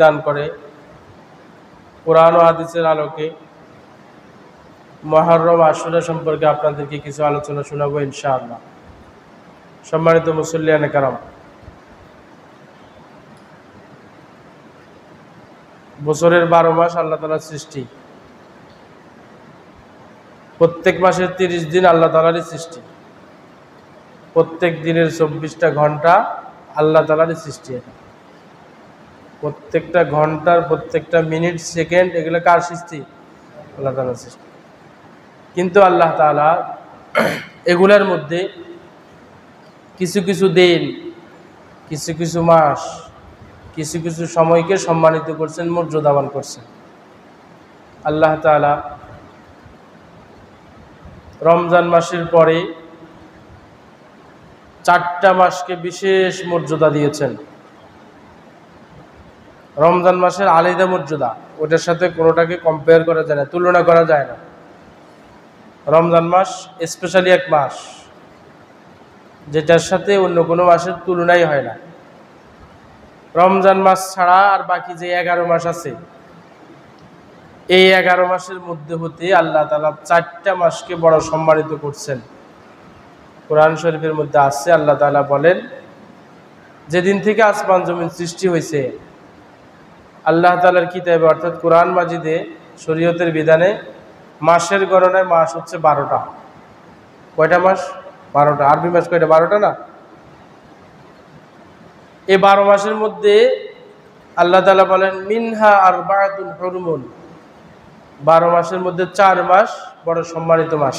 দান করে কোরআন ও হাদিসের আলোকে মুহররম আশুরা সম্পর্কে আপনাদেরকে কিছু আলোচনা শোনাবো ইনশাআল্লাহ। সম্মানিত মুসল্লিয়ানে কারাম, বছরের 12 মাস আল্লাহ তাআলার সৃষ্টি। প্রত্যেক মাসের 30 দিন আল্লাহ তাআলারই সৃষ্টি। প্রত্যেক দিনের 24টা ঘন্টা আল্লাহ তাআলারই সৃষ্টি। প্রত্যেকটা ঘন্টার প্রত্যেকটা মিনিট সেকেন্ড এগুলো কার সৃষ্টি? আল্লাহ তাআলার সৃষ্টি। কিন্তু আল্লাহ তাআলা এগুলোর মধ্যে কিছু কিছু দিন, কিছু কিছু মাস, কিছু কিছু সময়কে সম্মানিত করছেন, মর্যাদাবান করছেন। আল্লাহ তাআলা রমজান মাসের পরে 4টা মাসকে বিশেষ মর্যাদা দিয়েছেন। রমজান মাসের আলাদা মর্যাদা, ওটার সাথে কোনোটাকে কম্পেয়ার করা যায় না, তুলনা করা যায় না। রমজান মাস স্পেশালি এক মাস, যেটার সাথে অন্য কোনো মাসের তুলনাই হয় না। রমজান মাস ছাড়া আর বাকি যে 11 মাস আছে, এই 11 মাসের মধ্যে হতে আল্লাহ তাআলা 4টা মাসকে বড় সম্মানিত করছেন। কোরআন শরীফের মধ্যে আছে, আল্লাহ তাআলা বলেন, যেদিন থেকে আসমান জমিন সৃষ্টি হয়েছে, আল্লাহ তাআলার কিতাবে অর্থাৎ কোরআন মাজিদে শরীয়তের বিধানে মাসের গণনায় মাস হচ্ছে 12টা। কয়টা মাস? 12টা। আরবি মাস কয়টা? 12টা না? এই 12 মাসের মধ্যে আল্লাহ তাআলা বলেন মিনহা আরবাআতুন হুরুমুন, 12 মাসের মধ্যে 4 মাস বড় সম্মানিত মাস।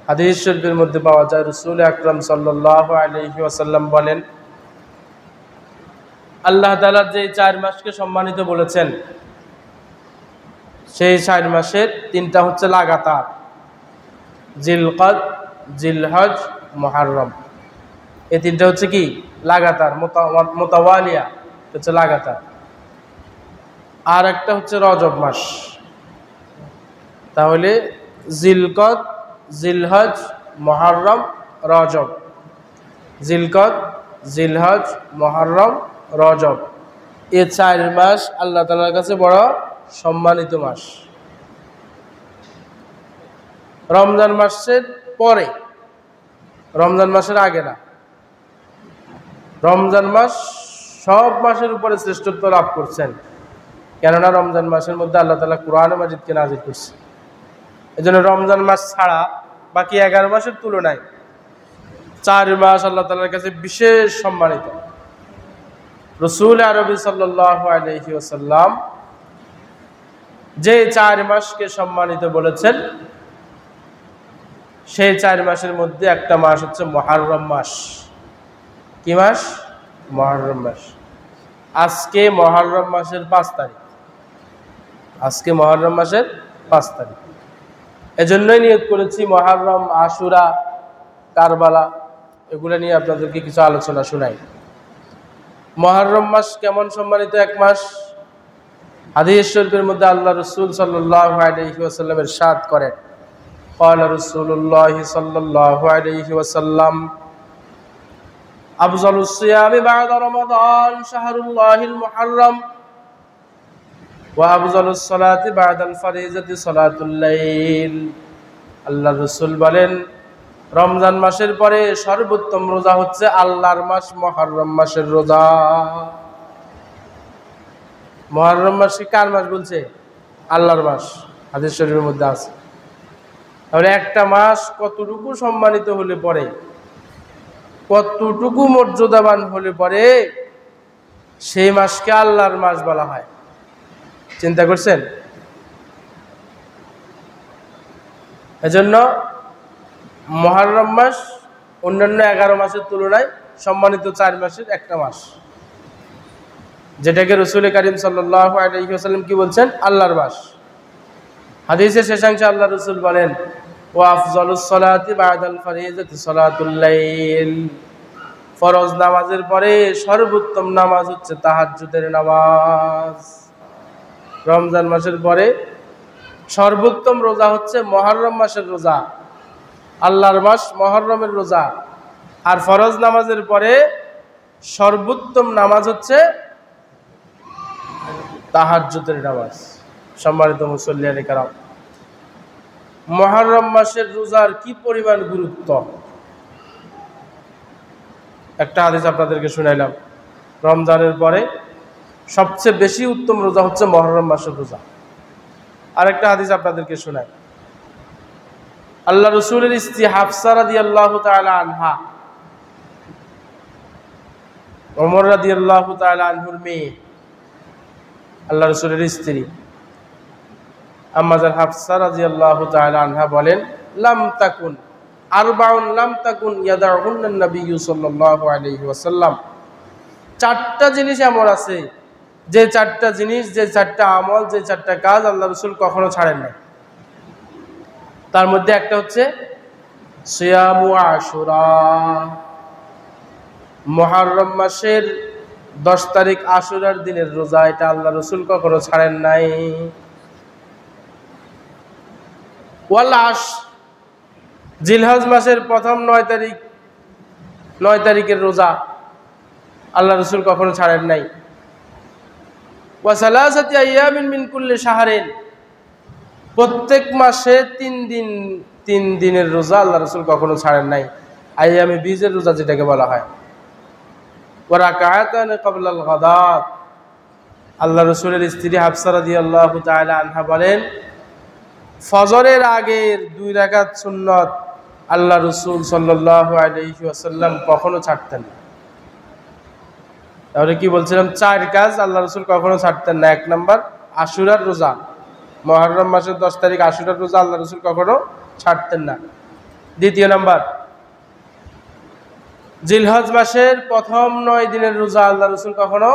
হাদিস শরীফের মধ্যে পাওয়া যায়, রাসূল আকরাম সাল্লাল্লাহু আলাইহি ওয়াসাল্লাম বলেন, আল্লাহ তাআলা যে 4 মাসকে সম্মানিত বলেছেন, সেই 4 মাসের 3টা হচ্ছে লাগাতার, জিলকদ, জিলহজ, মুহররম। এই 3টা হচ্ছে কি? লাগাতার, মুতাওয়ালিয়া, হচ্ছে লাগাতার। আর একটা হচ্ছে রজব মাস। তাহলে জিলকদ, জিলহজ, মুহররম, রজব। জিলকদ, জিলহজ, মুহররম, রজব, এই 4 মাস আল্লাহ তাআলার কাছে বড় সম্মানিত মাস। রমজান মাসের পরে, রমজান মাসের আগে না। রমজান মাস সব মাসের উপরে শ্রেষ্ঠত্ব লাভ করছেন, কেননা রমজান মাসের মধ্যে আল্লাহ তাআলা কোরআন মাজিদকে নাযিল করছে। এজন্য রমজান মাস ছাড়া বাকি 11 মাসের তুলনায় 4 মাস আল্লাহ তাআলার কাছে বিশেষ সম্মানিত। রাসূল আরবি সাল্লাল্লাহু আলাইহি ওয়াসাল্লাম যে 4 মাসকে সম্মানিত বলেছেন, সেই 4 মাসের মধ্যে একটা মাস হচ্ছে মুহররম মাস। কি মাস? মুহররম মাস। আজকে মুহররম মাসের 5 তারিখ। আজকে মুহররম মাসের 5 তারিখ। এজন্যই নিয়ত করেছি মুহররম, আশুরা, কারবালা এগুলো নিয়ে আপনাদেরকে কিছু আলোচনা শোনাই। মুহররম মাস কেমন সম্মানিত এক মাস? হাদিস শরীফের মধ্যে আল্লাহ রাসূল সাল্লাল্লাহু আলাইহি ওয়াসাল্লাম ইরশাদ করেন, ক্বালা রাসূলুল্লাহ সাল্লাল্লাহু আলাইহি ওয়াসাল্লাম, আফযালুস সিয়ামি বা'দা রমাদান শাহরুল্লাহিল মুহররম ওয়া আফযালুস সালাতি বা'দাল ফারিজাতি সালাতুল লাইল। আল্লাহ রাসূল বলেন, রমজান মাসের পরে সর্বোত্তম রোজা হচ্ছে আল্লাহর মাস মুহররম মাসের রোজা। মুহররম মাস কার মাস বলছে? আল্লাহর মাস। হাদিস শরীফের মধ্যে আছে। তাহলে একটা মাস কতটুকু সম্মানিত হলে পরে, কতটুকু মর্যাদাবান হলে পরে সেই মাসকে আল্লাহর মাস বলা হয়, চিন্তা করছেন? এজন্য মুহররম মাস অন্যান্য 11 মাসের তুলনায় সম্মানিত 4 মাসের একটা মাস, যেটাকে রাসূল কারীম সাল্লাল্লাহু আলাইহি ওয়াসাল্লাম কি বলছেন? আল্লাহর মাস। হাদিসের শেষাংশে আল্লাহ রাসূল বলেন, ওয়া আফযালুস সালাতি বা'দাল ফারিজাতি সালাতুল লাইল। ফরজ নামাজের পরে সর্বোত্তম নামাজ হচ্ছে তাহাজ্জুদের নামাজ। রমজান মাসের পরে সর্বোত্তম রোজা হচ্ছে মুহররম মাসের রোজা, আল্লাহর মাস মুহররমের রোজা। আর ফরজ নামাজের পরে সর্বোত্তম নামাজ হচ্ছে তাহাজ্জুদের নামাজ। সম্মানিত মুসল্লিয়ানে কেরাম, মুহররম মাসের রোজার কি পরিমাণ গুরুত্ব একটা হাদিস আপনাদেরকে শুনাইলাম। রমজানের পরে সবচেয়ে বেশি উত্তম রোজা হচ্ছে মুহররম মাসের রোজা। আরেকটা হাদিস আপনাদেরকে শোনাই। আল্লাহ রাসূলের স্ত্রী হাফসা রাদিয়াল্লাহু তাআলা আনহা, ওমর রাদিয়াল্লাহু তাআলা আনহুর মেয়ে, আল্লাহ রাসূলের স্ত্রী আম্মাজান হাফসা রাদিয়াল্লাহু তাআলা আনহা বলেন, লাম তাকুন আরবাউন লাম তাকুন ইয়াদাউহুন্না নবী সাল্লাল্লাহু আলাইহি ওয়াসাল্লাম। চারটা জিনিস এমন আছে, যে চারটা জিনিস, যে চারটা আমল, যে চারটা কাজ আল্লাহ রাসূল কখনো ছাড়েন না। তার মধ্যে একটা হচ্ছে সিয়ামু আশুরা। মুহররম মাসের 10 তারিখ আশুরার দিনের রোজা, এটা আল্লাহ রাসূল কখনো ছাড়েন নাই। ওয়াল আশর, জিলহজ মাসের প্রথম 9 তারিখের রোজা আল্লাহ রাসূল কখনো ছাড়েন নাই। ওয়া সালাসাতি আইয়ামিন মিন কুল্লি শাহরিন, প্রত্যেক মাসে 3 দিনের রোজা আল্লাহ রাসূল কখনো ছাড়েন নাই। আইয়ামে বীজের রোজা যেটাকে বলা হয়। ওয়া রাকাআতান ক্বাবলাল গাদাত, আল্লাহ রাসূলের স্ত্রী হাফসা রাদিয়াল্লাহু তাআলা আনহা বলেন, ফজরের আগের 2 রাকাত সুন্নাত আল্লাহ রাসূল সাল্লাল্লাহু আলাইহি ওয়াসাল্লাম কখনো ছাড়তেন না। তাহলে কি বলছিলাম, 4 কাজ আল্লাহ রাসূল কখনো ছাড়তেন না। 1 নাম্বার আশুরার রোজা, মুহররম মাসের 10 তারিখ আশুরার রোজা আল্লাহ রাসূল কখনো ছাড়তেন না। 2 নাম্বার জিলহজ মাসের প্রথম 9 দিনের রোজা আল্লাহ রাসূল কখনো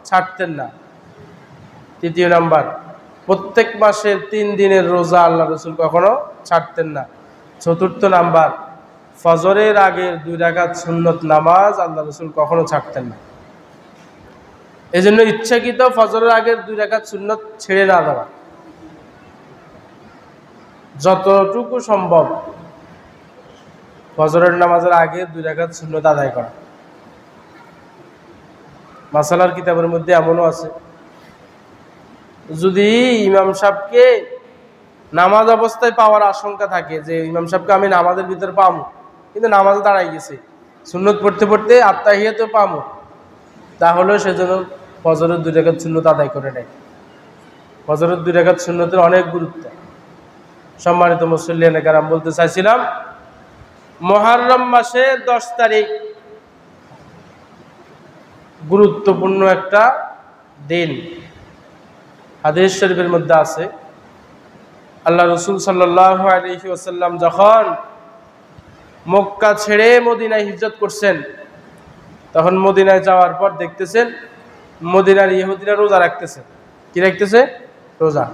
ছাড়তেন না। 3 নাম্বার প্রত্যেক মাসের 3 দিনের রোজা আল্লাহ রাসূল কখনো ছাড়তেন না। 4 নাম্বার ফজরের আগের 2 রাকাত সুন্নত নামাজ আল্লাহ রাসূল কখনো ছাড়তেন না। এজন্য ইচ্ছাকৃত ফজরের আগের 2 রাকাত সুন্নত ছেড়ে না দেওয়া, যতটুকু সম্ভব ফজরের নামাজের আগে 2 রাকাত সুন্নত আদায় করা। মাসালার কিতাবের মধ্যে এমনও আছে, যদি ইমাম সাহেবকে নামাজ অবস্থায় পাওয়ার আশঙ্কা থাকে, যে ইমাম সাহেবকে আমি নামাজের ভিতরে পাবো কিন্তু নামাজে দাঁড়াই গেছে, সুন্নত পড়তে পড়তে আত্তাহিয়াতেও পাবো, তাহলে সেজন্য ফজরের 2 রাকাত সুন্নত আদায় করে নেয়। ফজরের 2 রাকাত সুন্নতের অনেক গুরুত্ব। সম্মানিত মুসল্লিয়ানে কেরাম, বলতে চাইছিলাম মুহররম মাসের 10 তারিখ গুরুত্বপূর্ণ একটা দিন। হাদিস শরীফের মধ্যে আছে, আল্লাহ রাসূল সাল্লাল্লাহু আলাইহি ওয়াসাল্লাম যখন মক্কা ছেড়ে মদিনায় হিজরত করছেন, তখন মদিনায় যাওয়ার পর দেখতেছেন মদিনার ইহুদিরা রোজা রাখতেছে। কি রাখতেছে? রোজা।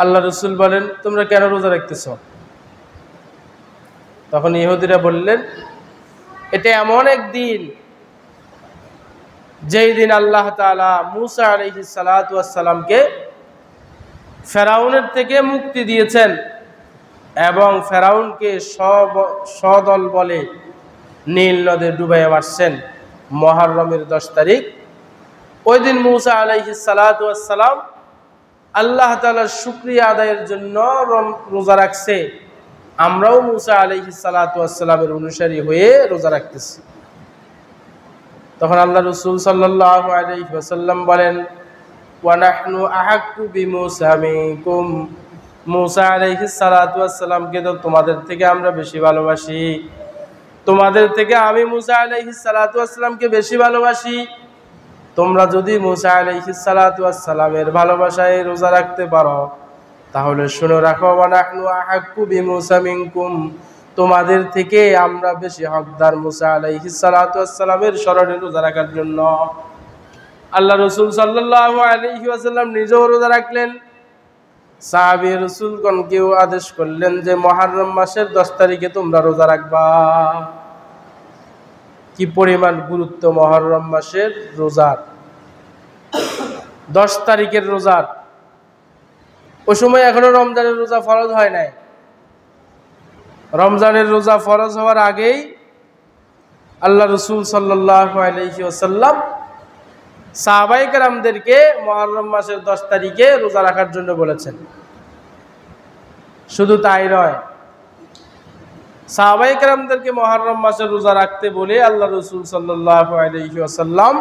আল্লাহ রাসূল বলেন, তোমরা কেন রোজা রাখতেছ? তখন ইহুদিরা বললেন, এটা এমন এক দিন যেই দিন আল্লাহ তাআলা মূসা আলাইহিস সালাতু ওয়াস সালামকে ফেরাউনের থেকে মুক্তি দিয়েছেন এবং ফেরাউনকে সদল বলে নীল নদে ডুবাইয়া মারছেন। মুহররমের 10 তারিখ ওই দিন মূসা আলাইহিস সালাতু ওয়াস সালাম আল্লাহ তাআলার শুকরিয়া আদায়ের জন্য রোজা রাখছে। আমরাও মূসা আলাইহিস সালাতু ওয়াস সালামের অনুসারী হয়ে রোজা রাখতেছি। তখন আল্লাহ রাসূল সাল্লাল্লাহু আলাইহি ওয়াসাল্লাম বলেন, ওয়া নাহনু আহাক্কু বিমূসা মিনকুম, মূসা আলাইহিস সালাতু ওয়াস সালামকে তো তোমাদের থেকে আমরা বেশি ভালোবাসি, তোমাদের থেকে আমি মূসা আলাইহিস সালাতু ওয়াস সালামকে বেশি ভালোবাসি। তোমরা যদি মূসা আলাইহিস সালাতু ওয়াস সালামের ভালোবাসায় রোজা রাখতে পারো, তাহলে শুনে রাখো, ওয়া নাহনু আহাক্কু বিমূসা মিনকুম, তোমাদের থেকে আমরা বেশি হকদার মূসা আলাইহিস সালাতু ওয়াস সালামের স্মরণে রোজা রাখার জন্য। আল্লাহ রাসূল সাল্লাল্লাহু আলাইহি ওয়াসাল্লাম নিজেও রোজা রাখলেন, সাহাবী রাসূলগণকেও আদেশ করলেন যে মুহররম মাসের 10 তারিখে তোমরা রোজা রাখবা। কি পরিমাণ গুরুত্ব মুহররম মাসের রোজার, 10 তারিখের রোজার। ওই সময় এখনো রমজানের রোজা ফরজ হয় নাই। রমজানের রোজা ফরজ হওয়ার আগেই আল্লাহ রাসূল সাল্লাল্লাহু আলাইহি ওয়াসাল্লাম সাহাবায়ে কেরামদেরকে মুহররম মাসের 10 তারিখে রোজা রাখার জন্য বলেছেন। শুধু তাই নয়, সাহাবায়ে কেরামদেরকে মুহররম মাসে রোজা রাখতে বলে আল্লাহ রাসূল সাল্লাল্লাহু আলাইহি ওয়াসাল্লাম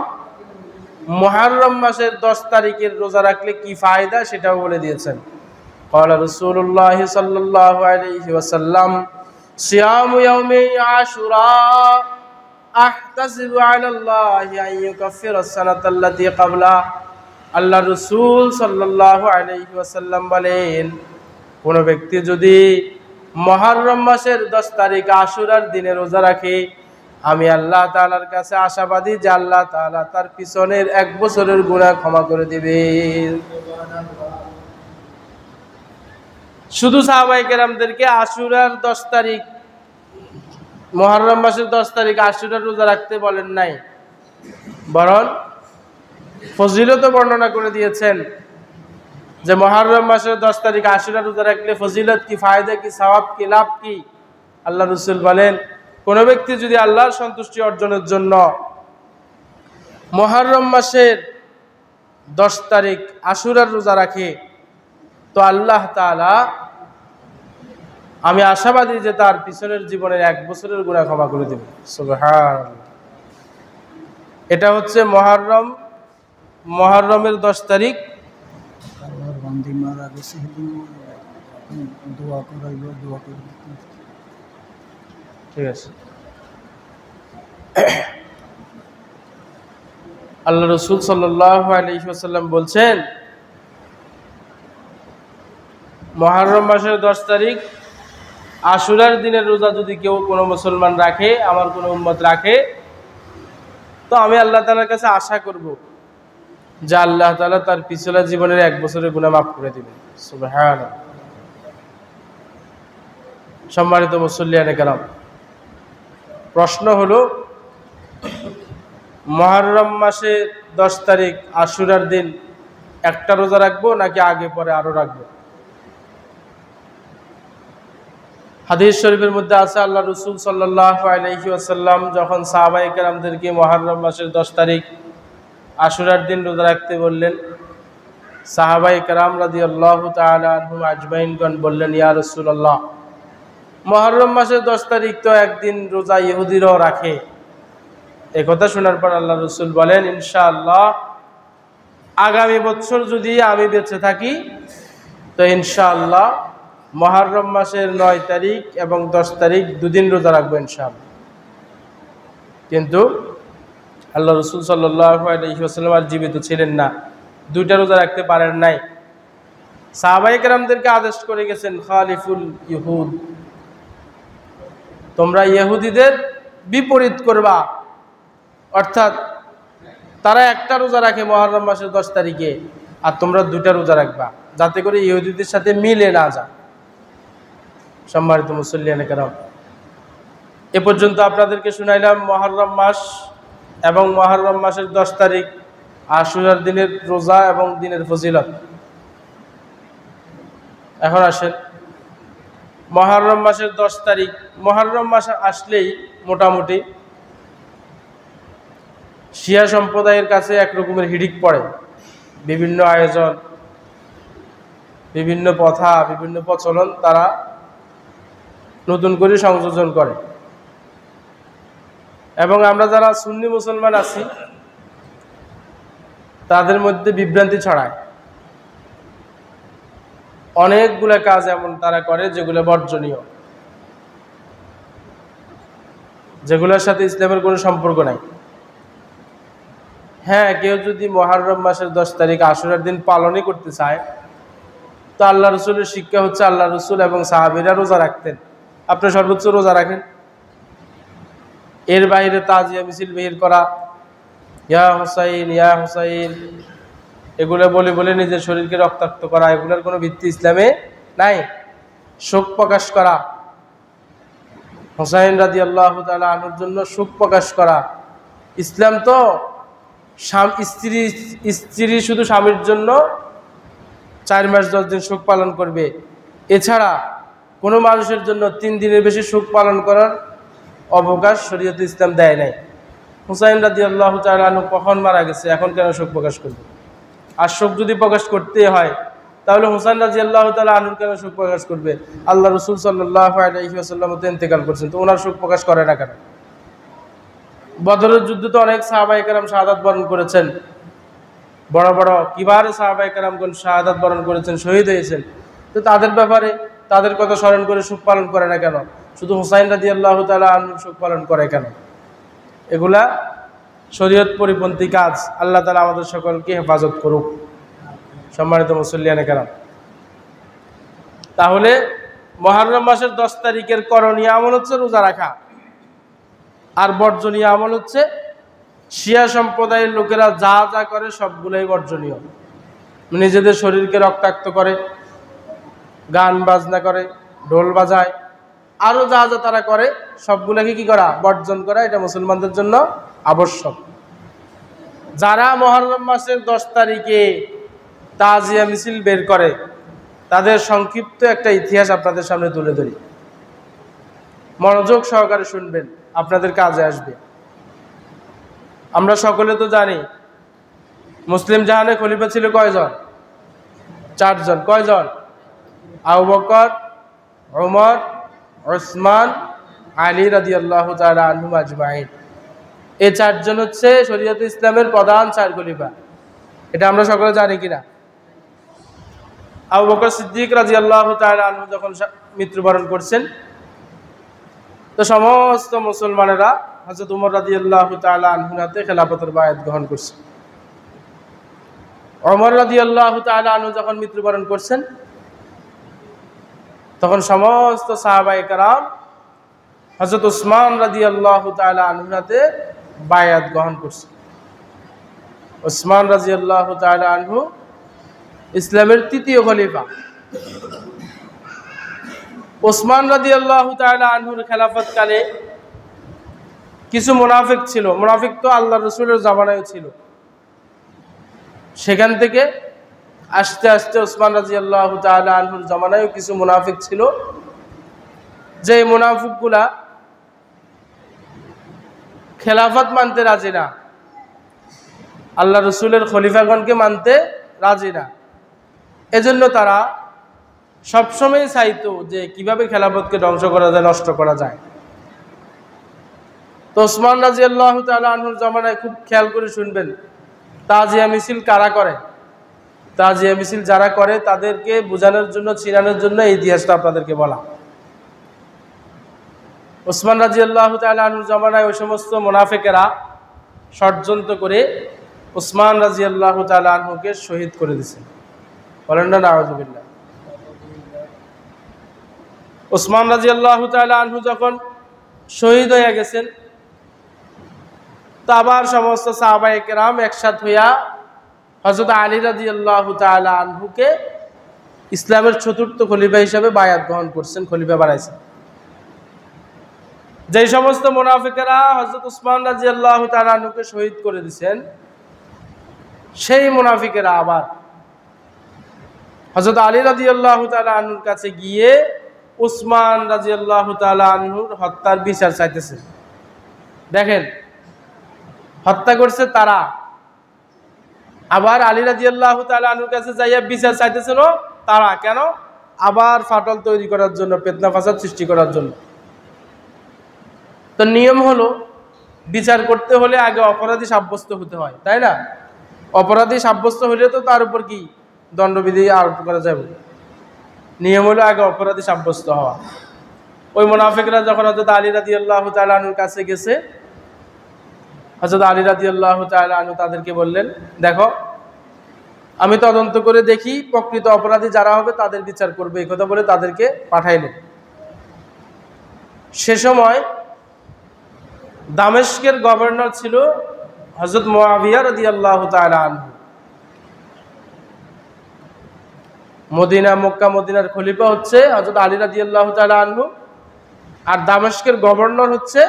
মুহররম মাসের 10 তারিখের রোজা রাখলে কি ফায়দা সেটাও বলে দিয়েছেন। قال رسول الله صلى الله عليه وسلم صيام يوم عاشوراء احتسب على الله ان يكفر السنه التي قبلها। আল্লাহ রাসূল সাল্লাল্লাহু আলাইহি ওয়াসাল্লাম বলেন, কোন ব্যক্তি যদি মুহররম মাসের 10 তারিখ আশুরার দিনে রোজা রাখে, আমি আল্লাহ তাআলার কাছে আশাবাদী যে আল্লাহ তাআলা তার পিছনের 1 বছরের গুনাহ ক্ষমা করে দিবেন। শুধু সাহাবায়ে কেরামদেরকে আশুরার 10 তারিখ, মুহররম মাসের 10 তারিখ আশুরার রোজা রাখতে বলেন নাই, বরং ফজিলত বর্ণনা করে দিয়েছেন যে মুহররম মাসের 10 তারিখ আশুরা রোজা রাখলে ফজিলত কি, ফায়দা কি, সওয়াব কি, লাভ কি। আল্লাহ রাসূল বলেন, কোন ব্যক্তি যদি আল্লাহর সন্তুষ্টি অর্জনের জন্য মুহররম মাসের 10 তারিখ আশুরার রোজা রাখে, তো আল্লাহ তাআলা, আমি আশাবাদী যে তার পিছনের জীবনের 1 বছরের গুনাহ ক্ষমা করে দেবেন। সুবহানাল্লাহ। এটা হচ্ছে মুহররমের 10 তারিখ। ঠিক আছে। আল্লাহ রাসূল সাল্লাল্লাহু আলাইহি ওয়াসাল্লাম বলছেন, মুহররম মাসের 10 তারিখ আশুরার দিনের রোজা যদি কেউ কোনো মুসলমান রাখে, আমার কোনো উম্মত রাখে, তো আমি আল্লাহ তাআলার কাছে আশা করব যে আল্লাহ তাআলা তার পিছলা জীবনের 1 বছরের গুনাহ মাফ করে দিবেন। সুবহানাল্লাহ। সম্মানিত মুসল্লিয়ানে কেরাম, প্রশ্ন হলো, মুহররম মাসে 10 তারিখ আশুরার দিন একটা রোজা রাখবো নাকি আগে পরে আরো রাখবো? হাদিস শরীফের মধ্যে আছে, আল্লাহ রাসূল সাল্লাল্লাহু আলাইহি ওয়াসাল্লাম যখন সাহাবায়ে কেরামদেরকে মুহররম মাসের 10 তারিখ আশুরার দিন রোজা রাখতে বললেন, সাহাবায়ে কেরাম রাদিয়াল্লাহু তাআলা আনহুম আজমাইনগণ বললেন, ইয়া রাসূলুল্লাহ, মুহররম মাসের 10 তারিখ তো একদিন রোজা ইহুদিরাও রাখে। এই কথা শোনার পর আল্লাহ রাসূল বলেন, ইনশাআল্লাহ আগামী বছর যদি আমি বেঁচে থাকি তো ইনশাআল্লাহ মুহররম মাসের 9 তারিখ এবং 10 তারিখ 2 দিন রোজা রাখবো ইনশাআল্লাহ। কিন্তু আল্লাহ রাসূল সাল্লাল্লাহু আলাইহি ওয়াসাল্লাম আর জীবিত ছিলেন না, 2টা রোজা রাখতে পারেন নাই। সাহাবায়ে কেরামদেরকে আদেশ করে গেছেন, খালিফুল ইহুদ, তোমরা ইহুদিদের বিপরীত করবা, অর্থাৎ তারা একটা রোজা রাখে মুহররম মাসের 10 তারিখে, আর তোমরা 2টা রোজা রাখবা, যাতে করে ইহুদিদের সাথে মিলে না যায়। সম্মানিত মুসল্লিয়ানে কেরাম, এ পর্যন্ত আপনাদেরকে শুনাইলাম মুহররম মাস এবং মুহররম মাসের 10 তারিখ আশুরার দিনের রোজা এবং দিনের ফজিলত। এখন আসেন, মুহররম মাসের 10 তারিখ, মুহররম মাস আসলেই মোটামুটি শিয়া সম্প্রদায়ের কাছে এক রকমের হিড়িক পড়ে। বিভিন্ন আয়োজন, বিভিন্ন প্রথা, বিভিন্ন প্রচলন তারা নতুন করে সংযোজন করে, এবং আমরা যারা সুন্নি মুসলমান আছি তাদের মধ্যে বিভ্রান্তি ছড়ায়। অনেকগুলো কাজ এমন তারা করে যেগুলো বর্জনীয়, যেগুলোর সাথে ইসলামের কোনো সম্পর্ক নাই। হ্যাঁ, কেউ যদি মুহররম মাসের 10 তারিখ আশুরার দিন পালনই করতে চায়, তো আল্লাহ রাসূলের শিক্ষা হচ্ছে আল্লাহ রাসূল এবং সাহাবীরা রোজা রাখতেন, আপনি সর্বোচ্চ রোজা রাখেন। এর বাইরে তাজিয়া মিছিল বের করা, ইয়া হুসাইন ইয়া হুসাইন, এগুলো বলে বলে নিজের শরীরকে রক্তাক্ত করা, এগুলোর কোনো ভিত্তি ইসলামে নাই। শোক প্রকাশ করা, হুসাইন রাদিয়াল্লাহু তাআলা আনহুর জন্য শোক প্রকাশ করা, ইসলাম তো স্ত্রী শুধু স্বামীর জন্য 4 মাস 10 দিন শোক পালন করবে, এছাড়া কোনো মানুষের জন্য 3 দিনের বেশি শোক পালন করার অবকাশ শরীয়তে ইসলাম দেয় নাই। হুসাইন রাদিয়াল্লাহু তাআলা আনহু কখন মারা গেছে, এখন কেন শোক প্রকাশ করবে? আর শোক যদি প্রকাশ করতে হয় তাহলে হুসাইন রাদিয়াল্লাহু তাআলা আনহুর কেন শোক প্রকাশ করবে? আল্লাহ রাসূল সাল্লাল্লাহু আলাইহি ওয়াসাল্লাম তো ইন্তেকাল করছেন, তো ওনার শোক প্রকাশ করে না কেন? বদরের যুদ্ধে তো অনেক সাহাবায়ে কেরাম শাহাদাত বরণ করেছেন, বড় বড় কিবার সাহাবায়ে কেরামগণ শাহাদাত বরণ করেছেন, শহীদ হয়েছেন, তো তাদের ব্যাপারে তাদের কথা স্মরণ করে শোক পালন করে না কেন? শুধু হুসাইন রাদিয়াল্লাহু তাআলা আনহু শোক পালন করে কেন? এগুলা শরীয়ত পরিপন্থী কাজ। আল্লাহ তাআলা আমাদের সকলকে হেফাজত করুক। সম্মানিত মুসল্লিয়ানে কেরাম, তাহলে মুহররম মাসের 10 তারিখের করণীয় আমল হচ্ছে রোজা রাখা, আর বর্জনীয় আমল হচ্ছে শিয়া সম্প্রদায়ের লোকেরা যা যা করে সবগুলোই বর্জনীয়। নিজেদের শরীরকে রক্তাক্ত করে, গান বাজনা করে, ঢোল বাজায়, আরো যা যা তারা করে সবগুলোকে কি করা? বর্জন করা। এটা মুসলমানদের জন্য আবশ্যক। যারা মুহররম মাসের 10 তারিখে তাজিয়া মিছিল বের করে তাদের সংক্ষিপ্ত একটা ইতিহাস আপনাদের সামনে তুলে ধরি, মনোযোগ সহকারে শুনবেন, আপনাদের কাজে আসবে। আমরা সকলে তো জানি মুসলিম জাহানে খলিফা ছিল কয়জন? 4 জন। কয়জন? আবু বকর, ওমর, ওসমান, আলী রাদিয়াল্লাহু তাআলা আনহুম আজমাইন। এই 4 জন হচ্ছে শরীয়তে ইসলামের প্রধান 4 খলিফা। এটা আমরা সকলে জানি কিনা? আবু বকর সিদ্দিক রাদিয়াল্লাহু তাআলা আনহু যখন মৃত্যুবরণ করছেন, তো সমস্ত মুসলমানেরা হযরত ওমর রাদিয়াল্লাহু তাআলা আনহুর হাতে খেলাফতের বায়াত গ্রহণ করছে। ওমর রাদিয়াল্লাহু তাআলা আনহু যখন মৃত্যুবরণ করছেন, তখন সমস্ত সাহাবায়ে কেরাম হযরত ওসমান রাদিয়াল্লাহু তাআলা আনহুর হাতে বায়াত গ্রহণ করছে। ওসমান রাদিয়াল্লাহু তাআলা আনহু ইসলামের 3য় খলিফা। ওসমান রাদিয়াল্লাহু তাআলা আনহুর খেলাফতকালে কিছু মুনাফিক ছিল। মুনাফিক তো আল্লাহ রাসূলের জামানায় ছিল। সেখান থেকে আস্তে আস্তে ওসমান রাদিয়াল্লাহু তাআলা আনহুর জামানায় কিছু মুনাফিক ছিল, যে মুনাফিকগুলা খেলাফত মানতে রাজি না, আল্লাহ রাসূলের খলিফাগণকে মানতে রাজি না। এজন্য তারা সবসময় চাইতো যে কিভাবে খেলাফতকে ধ্বংস করা যায়, নষ্ট করা যায়। তো ওসমান রাদিয়াল্লাহু তাআলা আনহুর জামানায় খুব খেয়াল করে শুনবেন, তাজিয়া মিছিল কারা করে? তাজিয়া মিছিল যারা করে তাদেরকে বোঝানোর জন্য, চিনানোর জন্য এই ইতিহাসটা আপনাদেরকে বলা। ওসমান রাদিয়াল্লাহু তাআলা আনহুর জামানায় ওই সমস্ত মুনাফিকেরা ষড়যন্ত্র করে ওসমান রাদিয়াল্লাহু তাআলা আনহুকে শহীদ করে দিয়েছেন। বলেন না নাউযুবিল্লাহ। ওসমান রাদিয়াল্লাহু তাআলা আনহু যখন শহীদ হয়ে গেছেন, তো আবার সমস্ত সাহাবায়ে কেরাম একসাথ হইয়া হযরত আলী রাদিয়াল্লাহু তাআলা আনহুকে ইসলামের 4র্থ খলিফা হিসেবে বায়াত গ্রহণ করছেন, খলিফা বানাইছেন। যেই সমস্ত মুনাফিকেরা হযরত ওসমান রাদিয়াল্লাহু তাআলা আনহুকে শহীদ করে দিয়েছেন, সেই মুনাফিকেরা আবার হযরত আলী রাদিয়াল্লাহু তাআলা আনহুর কাছে গিয়ে ওসমান রাদিয়াল্লাহু তাআলা আনহুর হত্যার বিচার চাইতেছে। দেখেন, হত্যা করছে তারা, আবার আলী রাদিয়াল্লাহু তাআলা আনহুর কাছে যাইয়া বিচার চাইতেছিল তারা। কেন? আবার ফাটল তৈরি করার জন্য, ফিতনা ফাসাদ সৃষ্টি করার জন্য। তো নিয়ম হলো, বিচার করতে হলে আগে অপরাধী সাব্যস্ত হতে হয়, তাই না? অপরাধী সাব্যস্ত হলে তো তার উপর কি দণ্ডবিধি আরোপ করা যাবে। নিয়ম হলো আগে অপরাধী সাব্যস্ত হওয়া। ওই মুনাফিকরা যখন হযরত আলী রাদিয়াল্লাহু তাআলা আনহুর কাছে গেছে, হযরত আলী রাদিয়াল্লাহু তাআলা আনহু তাদেরকে বললেন, দেখো, আমি তদন্ত করে দেখি প্রকৃত অপরাধী যারা হবে তাদের বিচার করবে, এই কথা বলে তাদেরকে পাঠাইলেন। সে সময় দামেস্কের গভর্নর ছিল হযরত মুআবিয়া রাদিয়াল্লাহু তাআলা আনহু। মক্কা মদিনার খলিফা হচ্ছে হযরত আলী রাদিয়াল্লাহু তাআলা আনহু, আর দামেস্কের গভর্নর হচ্ছে,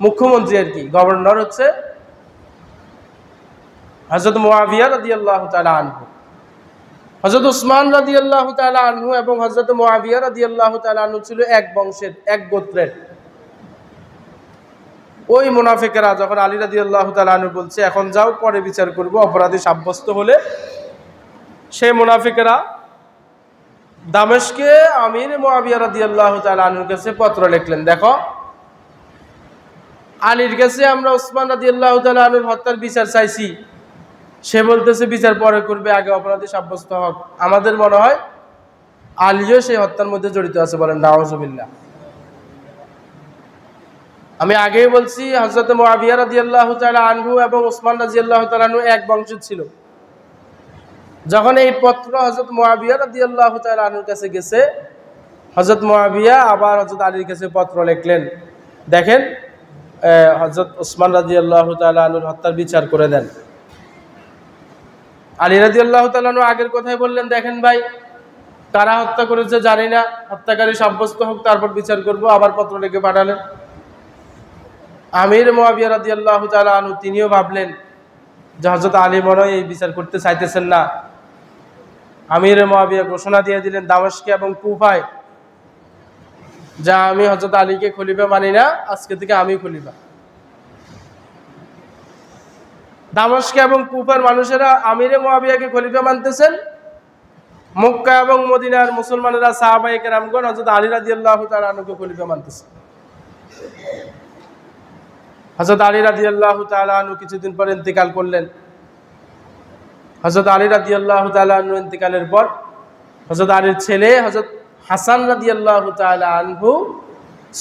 মুখ্যমন্ত্রী আর কি, গভর্নর হচ্ছে হযরত মুআবিয়া রাদিয়াল্লাহু তাআলা আনহু। হযরত ওসমান রাদিয়াল্লাহু তাআলা আনহু এবং হযরত মুআবিয়া রাদিয়াল্লাহু তাআলা আনহু ছিল এক বংশের, এক গোত্রের। ওই মুনাফিকেরা যখন আলী রাদিয়াল্লাহু তাআলা আনহু বলছে এখন যাও পরে বিচার করব, অপরাধী সাব্যস্ত হলে, সেই মুনাফিকেরা দামেস্কে আমির মুআবিয়া রাদিয়াল্লাহু তাআলা আনহুর কাছে পত্র লিখলেন, দেখো আলীর কাছে আমরা ওসমান রাদিয়াল্লাহু তাআলা আনহুর হত্যার বিচার চাইছি, সে বলতেছে বিচার পরে করবে, আগে অপরাধী সাব্যস্ত হোক। আমাদের মনে হয় আলীও সেই হত্যার মধ্যে জড়িত আছে, বলেন নাউযুবিল্লাহ। আমি আগেই বলছি হযরত মুআবিয়া রাদিয়াল্লাহু তাআলা আনহু এবং ওসমান রাদিয়াল্লাহু তাআলা আনহু এক বংশের ছিল। যখন এই পত্র হযরত মুআবিয়া রাদিয়াল্লাহু তাআলা আনহুর কাছে গেছে, হযরত মুআবিয়া আবার হযরত আলীর কাছে পত্র লিখলেন, দেখেন হযরত ওসমান রাদিয়াল্লাহু তাআলা আনহুর হত্যার বিচার করে দেন। আলী রাদিয়াল্লাহু তাআলা আনহু আগের কথাই বললেন, দেখেন ভাই কারা হত্যা করেছে জানি না, হত্যাকারী সাব্যস্ত হোক তারপর বিচার করব। আবার পত্র লিখে পাঠালেন। আমির মুআবিয়া রাদিয়াল্লাহু তাআলা আনহু তিনিও ভাবলেন যে হযরত আলী মনে হয় এই বিচার করতে চাইতেছেন না। আমির মুআবিয়া ঘোষণা দিয়ে দিলেন দামেস্কে এবং কুফায়, যা আমি হযরত আলীকে খলিফা মানি না, আজকে থেকে আমি খলিফা। দামেস্কে এবং কুফার মানুষেরা আমিরে মুআবিয়াকে খলিফা মানতেছেন, মক্কা এবং মদিনার মুসলমানেরা সাহাবায়ে কেরামগণ হযরত আলী রাদিয়াল্লাহু তাআলা আনহুকে খলিফা মানতেছেন। হযরত আলী রাদিয়াল্লাহু তাআলা আনহু কিছুদিন পর ইন্তেকাল করলেন। হযরত আলী রাদিয়াল্লাহু তাআলা আনহু ইন্তেকালের পর হযরত আলীর ছেলে হযরত হাসান রাদিয়াল্লাহু তাআলা আনহু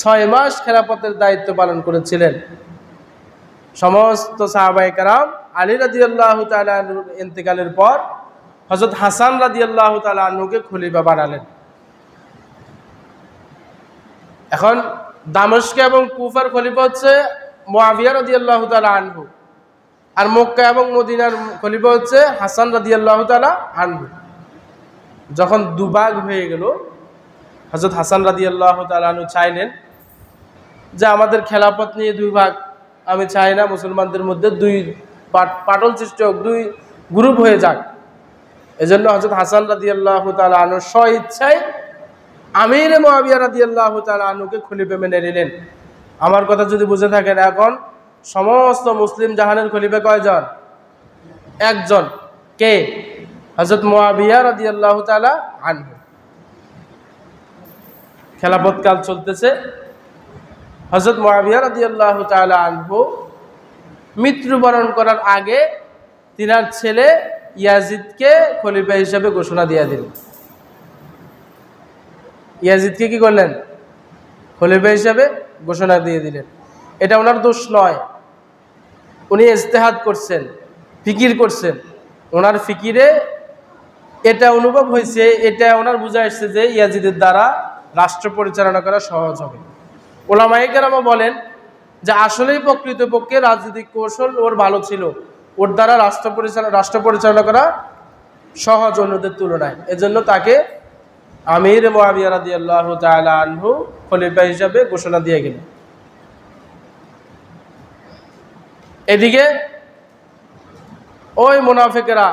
6 মাস খেলাফতের দায়িত্ব পালন করেছিলেন। সমস্ত সাহাবায়ে কেরাম আলী রাদিয়াল্লাহু তাআলা আনহুর ইন্তেকালের পর হযরত হাসান রাদিয়াল্লাহু তাআলা আনহুকে খলিফা বানালেন। এখন দামেস্ক এবং কুফার খলিফা হচ্ছে মুআবিয়া রাদিয়াল্লাহু তাআলা আনহু, আর মক্কা এবং মদিনার খলিফা হচ্ছে হাসান রাদিয়াল্লাহু তাআলা আনহু। যখন দুভাগ হয়ে গেল, হযরত হাসান রাদিয়াল্লাহু তাআলা আনহু চাইলেন যে আমাদের খেলাফত নিয়ে দুই ভাগ, আমি চাই না মুসলমানদের মধ্যে দুই পাটল সৃষ্টি হোক, দুই গ্রুপ হয়ে যাক। এজন্য হযরত হাসান রাদিয়াল্লাহু তাআলা আনহু স্বইচ্ছায় আমির মুআবিয়া রাদিয়াল্লাহু তাআলা আনহুকে খলিফা মেনে নিলেন। আমার কথা যদি বুঝে থাকেন, এখন সমস্ত মুসলিম জাহানের খলিফা কয়জন? একজন। কে? হযরত মুআবিয়া রাদিয়াল্লাহু তাআলা আনহু। খেলাফত কাল চলতেছে। হযরত মুআবিয়া রাদিয়াল্লাহু তাআলা আনহু মৃত্যুবরণ করার আগে তিনার ছেলে ইয়াজিদকে খলিফা হিসেবে ঘোষণা দিয়ে দিলেন। ইয়াজিদকে কি করলেন? খলিফা হিসেবে ঘোষণা দিয়ে দিলেন। এটা ওনার দোষ নয়, উনি ইজতিহাদ করছেন, ফিকির করছেন। ওনার ফিকিরে এটা অনুভব হয়েছে, এটা ওনার বুঝা এসছে যে ইয়াজিদের দ্বারা রাষ্ট্র পরিচালনা করা সহজ হবে। উলামায়ে কেরাম বলেন যে আসলেই প্রকৃতপক্ষে রাজনৈতিক কৌশল ওর ভালো ছিল, ওর দ্বারা রাষ্ট্র পরিচালনা করা সহজ অন্যদের তুলনায়। এজন্য তাকে আমির মুআবিয়া রাদিয়াল্লাহু তাআলা আনহু খলিফা হিসাবে ঘোষণা দিয়ে গেলেন। এদিকে ওই মুনাফিকেরা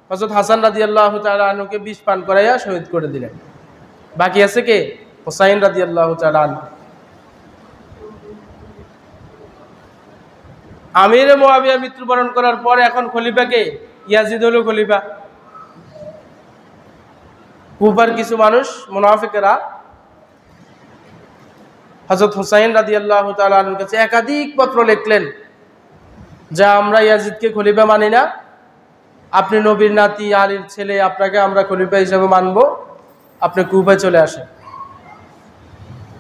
হযরত হাসান রাদিয়াল্লাহু তাআলা আনহুকে বিষ পান করাইয়া শহীদ করে দিলেন। বাকি আছে কে? হুসাইন রাদিয়াল্লাহু তাআলা আনহু। আমির মুআবিয়া মৃত্যুবরণ করার পর এখন খলিফা কে? ইয়াজিদ হলো খলিফা। কুফার কিছু মানুষ মুনাফিকেরা হযরত হুসাইন রাদিয়াল্লাহু তাআলা আনহুর কাছে একাধিক পত্র লিখলেন যে আমরা ইয়াজিদকে খলিফা মানি না, আপনি নবীর নাতি আলীর ছেলে, আপনাকে আমরা খলিফা হিসেবে মানব, আপনি কুফায় চলে আসেন।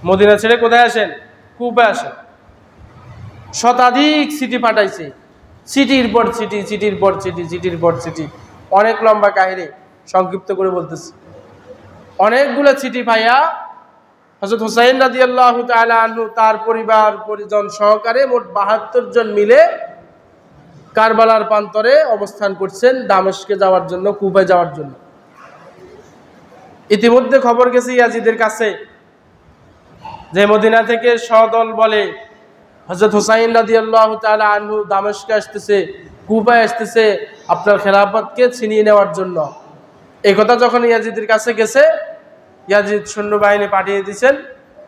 মদিনা ছেড়ে কোথায় আসেন? কুফায় আসেন। শতাধিক চিঠি পাঠাইছে, চিঠির পর চিঠি, চিঠির পর চিঠি, চিঠির পর চিঠি। অনেক লম্বা কাহিনী, সংক্ষিপ্ত করে বলতেছি। অনেকগুলো চিঠি পাইয়া হযরত হুসাইন রাদিয়াল্লাহু তাআলা আনহু তার পরিবার পরিজন সহকারে মোট ৭২ জন মিলে কারবালার প্রান্তরে অবস্থান করছেন দামেস্কে যাওয়ার জন্য, কুফায় যাওয়ার জন্য। ইতিমধ্যে খবর গেছে ইয়াজিদের কাছে যে মদিনা থেকে সদল বলে হযরত হুসাইন রাদিয়াল্লাহু তাআলা আনহু দামেস্কে আসতেছে, কুফায় আসতেছে আপনার খেলাফতকে ছিনিয়ে নেওয়ার জন্য। এই কথা যখন ইয়াজিদের কাছে গেছে, ইয়াজিদ সৈন্যবাহিনী পাঠিয়ে দিয়েছেন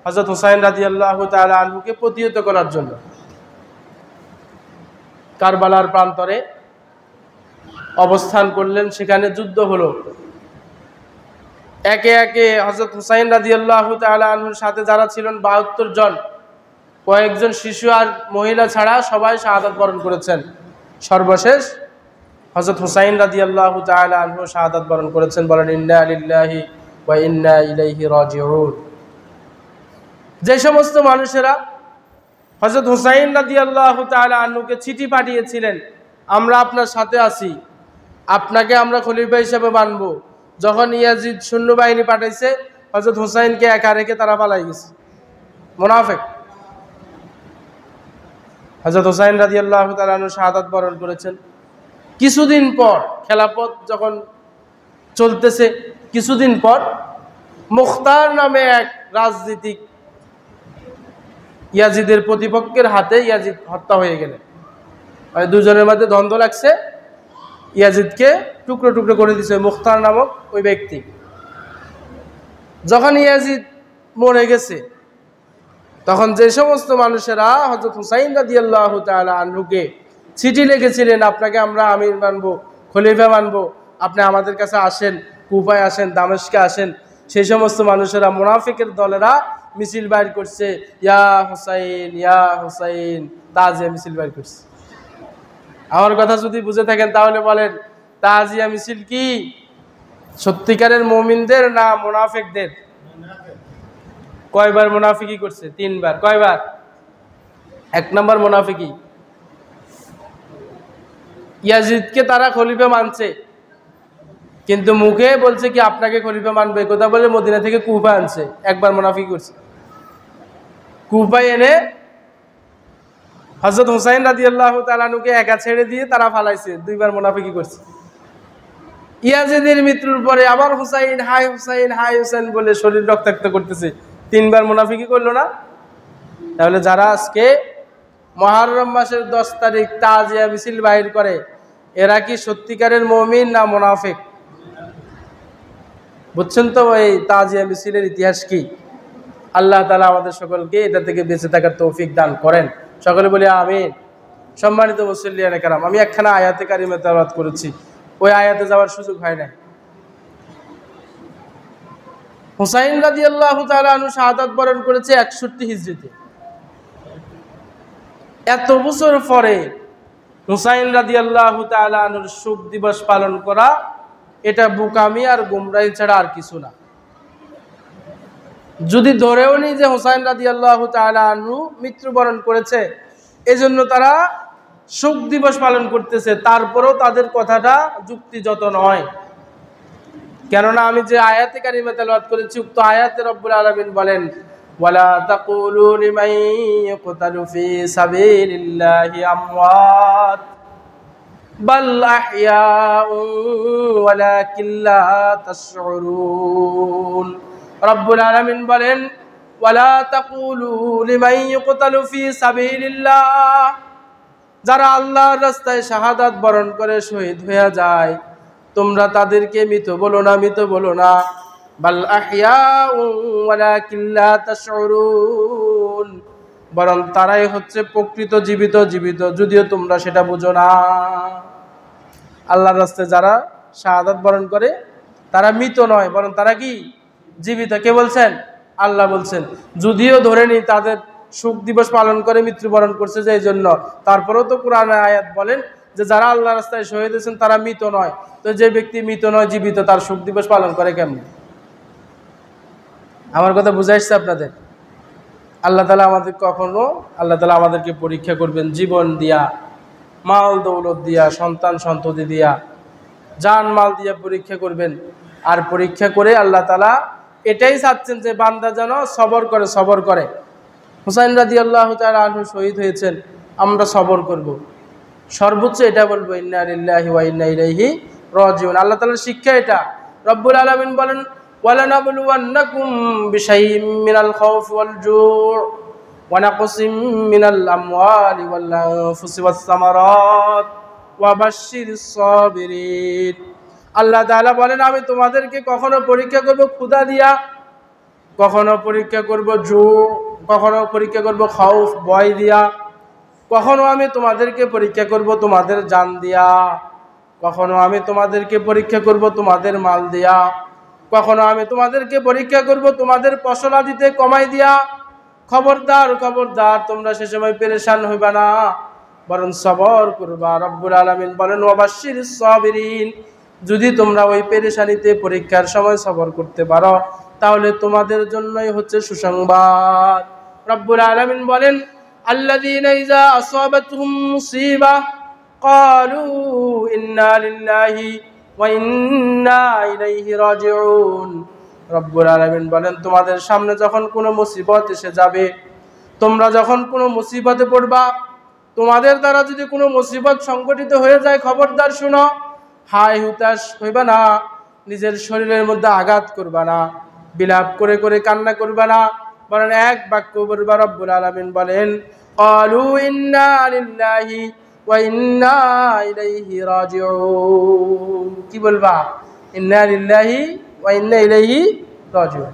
হযরত হুসাইন রাদিয়াল্লাহু তাআলা আনহুকে প্রতিহত করার জন্য। কারবালার প্রান্তরে অবস্থান করলেন, সেখানে যুদ্ধ হলো। একে একে হযরত হুসাইন রাদিয়াল্লাহু তাআলা আনহুর সাথে যারা ছিলেন ৭২ জন, কয়েকজন শিশু আর মহিলা ছাড়া সবাই শাহাদাত বরণ করেছেন। সর্বশেষ হযরত হুসাইন রাদিয়াল্লাহু তাআলা আনহু শাহাদাত বরণ করেছেন। বলেন ইন্না লিল্লাহি ওয়া ইন্না ইলাইহি রাজিউন। যে সমস্ত মানুষেরা হযরত হুসাইন রাদিয়াল্লাহু তাআলা আনহুকে চিঠি পাঠিয়েছিলেন, আমরা আপনার সাথে আছি, আপনাকে আমরা খলিফা হিসেবে মানব, যখন ইয়াজিদ সৈন্যবাহিনী পাঠাইছে হযরত হুসাইনকে একা রেখে তারা পালাই গেছে, মুনাফিক। হযরত হুসাইন রাদিয়াল্লাহু তাআলা আনহু শাহাদাত বরণ করেছেন। কিছুদিন পর খেলাফত যখন চলতেছে, কিছুদিন পর মুখতার নামে এক রাজনীতিক ইয়াজিদের প্রতিপক্ষের হাতে ইয়াজিদ হত্যা হয়ে গেলেন। মানে দুজনের মধ্যে দ্বন্দ্ব লাগছে, ইয়াজিদকে টুকরো টুকরো করে দিয়েছে মুখতার নামক ওই ব্যক্তি। যখন ইয়াজিদ মরে গেছে, তখন যে সমস্ত মানুষেরা হযরত হুসাইন রাদিয়াল্লাহু তাআলা আনহুকে চিঠি লিখেছিলেন, আপনাকে আমরা আমির মানবো, খলিফা মানবো, আপনি আমাদের কাছে আসেন, কুফায় আসেন, দামেস্কে আসেন, সেই সমস্ত মানুষেরা, মুনাফিকের দলেরা মিছিল বাইর করছে, ইয়া হুসাইন ইয়া হুসাইন, তাজিয়া মিছিল বাইর করছে। আমার কথা যদি বুঝে থাকেন তাহলে বলেন, তাজিয়া মিছিল কি সত্যিকারের মুমিনদের না মুনাফিকদের? কয়বার মুনাফিকি করছে? 3 বার। কয়বার? 1 নম্বর মুনাফিকি। ইয়াজিদকে তারা খলিফা মানছে, কিন্তু মুখে বলছে কি আপনাকে খলিফা মানবে, কথা বলে মদিনা থেকে কুফা আনছে, একবার মুনাফিকি করছে। কুফায় এনে হযরত হুসাইন রাদিয়াল্লাহু তাআলা আনহুকে একা ছেড়ে দিয়ে তারা ফালাইছে, 2 বার মুনাফিকি করছে। ইয়াজিদের মৃত্যুর পরে আবার হুসাইন হাই হুসাইন হাই হুসাইন বলে শরীর রক্তাক্ত করতেছে, 3 বার মুনাফিকি করলো না? তাহলে যারা আজকে মুহররম মাসের 10 তারিখ তাজিয়া মিছিল বাহির করে, এরা কি সত্যিকারের মুমিন না মুনাফিক? বুঝছেন তো এই তাজিয়া মিছিলের ইতিহাস কি? আল্লাহ তাআলা আমাদের সকলকে এটা থেকে বেঁচে থাকার তৌফিক দান করেন, সকলে বলি আমিন। সম্মানিত মুসল্লিয়ানে কেরাম, আমি একখানা আয়াতে কারিমা তেলাওয়াত করেছি, ওই আয়াতে যাওয়ার সুযোগ হয় না। হুসাইন রাদিয়াল্লাহু তাআলা আনহু শাহাদাত বরণ করেছে 61 হিজরিতে। এত বছর পরে হুসাইন রাদিয়াল্লাহু তাআলা আনহুর শোক দিবস পালন করা, এটা বোকামি আর গুমরাহি ছাড়া আর কিছু না। যদি ধরেও নি যে হুসাইন রাদিয়াল্লাহু তাআলা আনহু মৃত্যুবরণ করেছে, এজন্য তারা শোক দিবস পালন করতেছে, তারপরেও তাদের কথাটা যুক্তিযত নয়। কেননা আমি যে আয়াতে কারিমা তেলাওয়াত করেছি, উক্ত আয়াতে রব্বুল আলামিন বলেন, ওয়ালা তাকুলু লিমান ইয়াকতালু ফি সাবিলিল্লাহি আমওয়াত বাল আহইয়াউ ওয়ালাকিন লা তাশউরুন। রব্বুল আলামিন বলেন, ওয়ালা তাকুলু লিমান ইয়াকতালু ফি সাবিলিল্লাহ, যারা আল্লাহর রাস্তায় শাহাদাত বরণ করে শহীদ হয়ে যায়, তোমরা তাদেরকে মৃত বলো না, মৃত বলো না। বাল আহইয়াউ ওয়ালাকিন লা তাশউরুন, বরং তারাই হচ্ছে প্রকৃত জীবিত, জীবিত যদিও তোমরা সেটা বুঝো না। আল্লাহর রাস্তায় যারা শাহাদাত বরণ করে তারা মৃত নয়, বরং তারা কি জীবিত। কে বলছেন? আল্লাহ বলছেন। যদিও ধরে নি তাদের শোক দিবস পালন করে মৃত্যুবরণ করছে যে এই জন্য, তারপরেও তো কোরআনে আয়াত বলেন যে যারা আল্লাহ রাস্তায় শহীদ হয়েছেন তারা মৃত নয়। তো যে ব্যক্তি মৃত নয়, জীবিত, তার শোক দিবস পালন করে কেমন? আমার কথা বুঝে আসছে আপনাদের? আল্লাহ তাআলা আমাদেরকে পরীক্ষা করবেন জীবন দিয়া, মাল দৌলত দিয়া, সন্তান সন্ততি দিয়া, জান মাল দিয়া পরীক্ষা করবেন। আর পরীক্ষা করে আল্লাহ তাআলা এটাই চাচ্ছেন যে বান্দা যেন সবর করে, সবর করে। হুসাইন রাদিয়াল্লাহু তাআলা আনহু শহীদ হয়েছেন, আমরা সবর করব, সর্বোচ্চ এটা বলবো ইন্না লিল্লাহি ওয়া ইন্না ইলাইহি রাজিউন। আল্লাহ তাআলার শিক্ষা এটা। রব্বুল আলামিন বলেন, ওয়ালানাবলুওয়ান্নাকুম বিশাইইম মিনাল খাউফি ওয়াল জু' ওয়া নাকসিম মিনাল আমওয়ালি ওয়াল আনফুসি ওয়াস সামারাত ওয়া বাশশিরিস সাবিরিন। আল্লাহ তাআলা বলেন, আমি তোমাদেরকে কখনো পরীক্ষা করব ক্ষুধা দিয়া, কখনো পরীক্ষা করব জু', কখনো পরীক্ষা করব খাউফ ভয় দিয়া, কখনো আমি তোমাদেরকে পরীক্ষা করব তোমাদের জান দিয়া, কখনো আমি তোমাদেরকে পরীক্ষা করব তোমাদের মাল দিয়া, কখনো আমি তোমাদেরকে পরীক্ষা করব তোমাদের ফসলাদিতে কমাই দিয়া। খবরদার খবরদার, তোমরা সে সময় পেরেশান হইবা না, বরং সবর করবা। রব্বুল আলামিন বলেন ওয়াবাশশিরিস সাবিরিন, যদি তোমরা ওই পেরেশানিতে পরীক্ষার সময় সবর করতে পারো তাহলে তোমাদের জন্যই হচ্ছে সুসংবাদ। রব্বুল আলামিন বলেন আল্লাযীনা ইযা আসাবাতহুম মুসিবাহ ক্বালু ইন্না লিল্লাহি ওয়া ইন্না ইলাইহি রাজিউন। রব্বুল আলামিন বলেন তোমাদের সামনে যখন কোনো মুসিবত এসে যাবে, তোমরা যখন কোনো মুসিবতে পড়বা, তোমাদের দ্বারা যদি কোনো মুসিবত সংঘটিত হয়ে যায়, খবরদার শুনো, হায় হুতাশ হইবা না, নিজের শরীরের মধ্যে আঘাত করবা না, বিলাপ করে করে কান্না করবা না, বলেন এক বাক্য বলবা। রব্বুল আলামিন বলেন ক্বালু ইন্না লিল্লাহি ওয়া ইন্না ইলাইহি রাজিউন। কি বলবা? ইন্না লিল্লাহি ওয়া ইন্না ইলাইহি রাজিউন।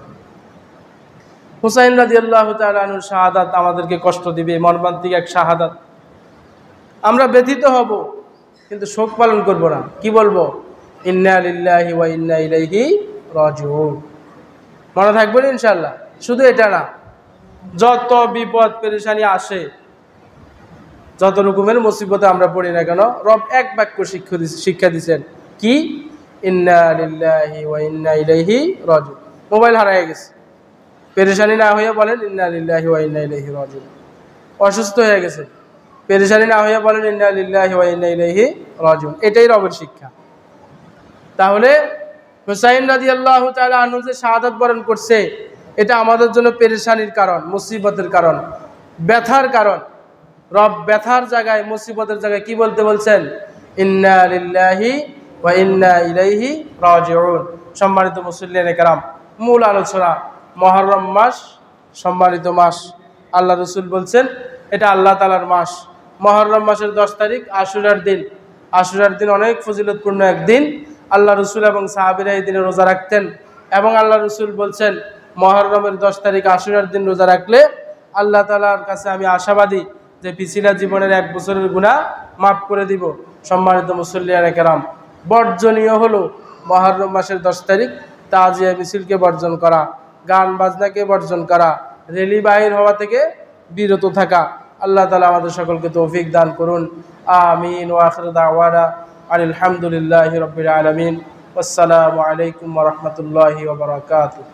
হুসাইন রাদিয়াল্লাহু তাআলা আনহুর শাহাদাত আমাদেরকে কষ্ট দিবে, মর্মান্তিক এক শাহাদাত। আমরা ব্যথিত হব কিন্তু শোক পালন করব না। কি বলবো? ইন্না লিল্লাহি ওয়া ইন্না ইলাইহি রাজিউন। মনে থাকবে ইনশাআল্লাহ। শুধু এটা না, যত বিপদ পেরেশানি আসে, যত রকমের মুসিবতে আমরা পড়ি না কেন, রব এক বাক্য শিক্ষা দিচ্ছেন, কি? ইন্না লিল্লাহি ওয়া ইন্না ইলাইহি রাজিউন। মোবাইল হারিয়ে গেছে, পেরেশানি না হয়ে বলেন ইন্না লিল্লাহি ওয়া ইন্না ইলাইহি রাজিউন। অসুস্থ হয়ে গেছে, পেরেশানি না হয়ে বলেন ইন্না লিল্লাহি ওয়া ইন্না ইলাইহি রাজিউন। এটাই রবের শিক্ষা। তাহলে হুসাইন রাদিয়াল্লাহু তাআলা আনহু যে শাহাদাত বরণ করছে, এটা আমাদের জন্য পেরেশানির কারণ, মুসিবতের কারণ, ব্যথার কারণ। রব ব্যথার জায়গায়, মুসিবতের জায়গায় কি বলতে বলছেন? ইন্না লিল্লাহি ওয়া ইন্না ইলাইহি রাজিউন। সম্মানিত মুসল্লিয়ানে কেরাম, মূল আলোচনা, মুহররম মাস সম্মানিত মাস। আল্লাহ রাসূল বলছেন এটা আল্লাহ তাআলার মাস। মুহররম মাসের 10 তারিখ আশুরার দিন। আশুরার দিন অনেক ফজিলতপূর্ণ একদিন। আল্লাহ রাসূল এবং সাহাবীরা এই দিনে রোজা রাখতেন এবং আল্লাহ রাসূল বলছেন মুহররমের 10 তারিখ আশুরার দিন রোজা রাখলে আল্লাহ তাআলার কাছে আমি আশাবাদী যে পিছিলা জীবনের 1 বছরের গুনাহ মাফ করে দিব। সম্মানিত মুসল্লিয়ানে কেরাম, বর্জনীয় হলো মুহররম মাসের 10 তারিখ তাজিয়া মিছিলকে বর্জন করা, গান বাজনাকে বর্জন করা, রেলি বাহির হওয়া থেকে বিরত থাকা। আল্লাহ তাআলা আমাদের সকলকে তৌফিক দান করুন। আমিন। ওয়া আখিরু দাওয়ানা আলহামদুলিল্লাহি রাব্বিল আলামিন। আসসালামু আলাইকুম ওয়া রাহমাতুল্লাহি ওয়া বারাকাতুহু।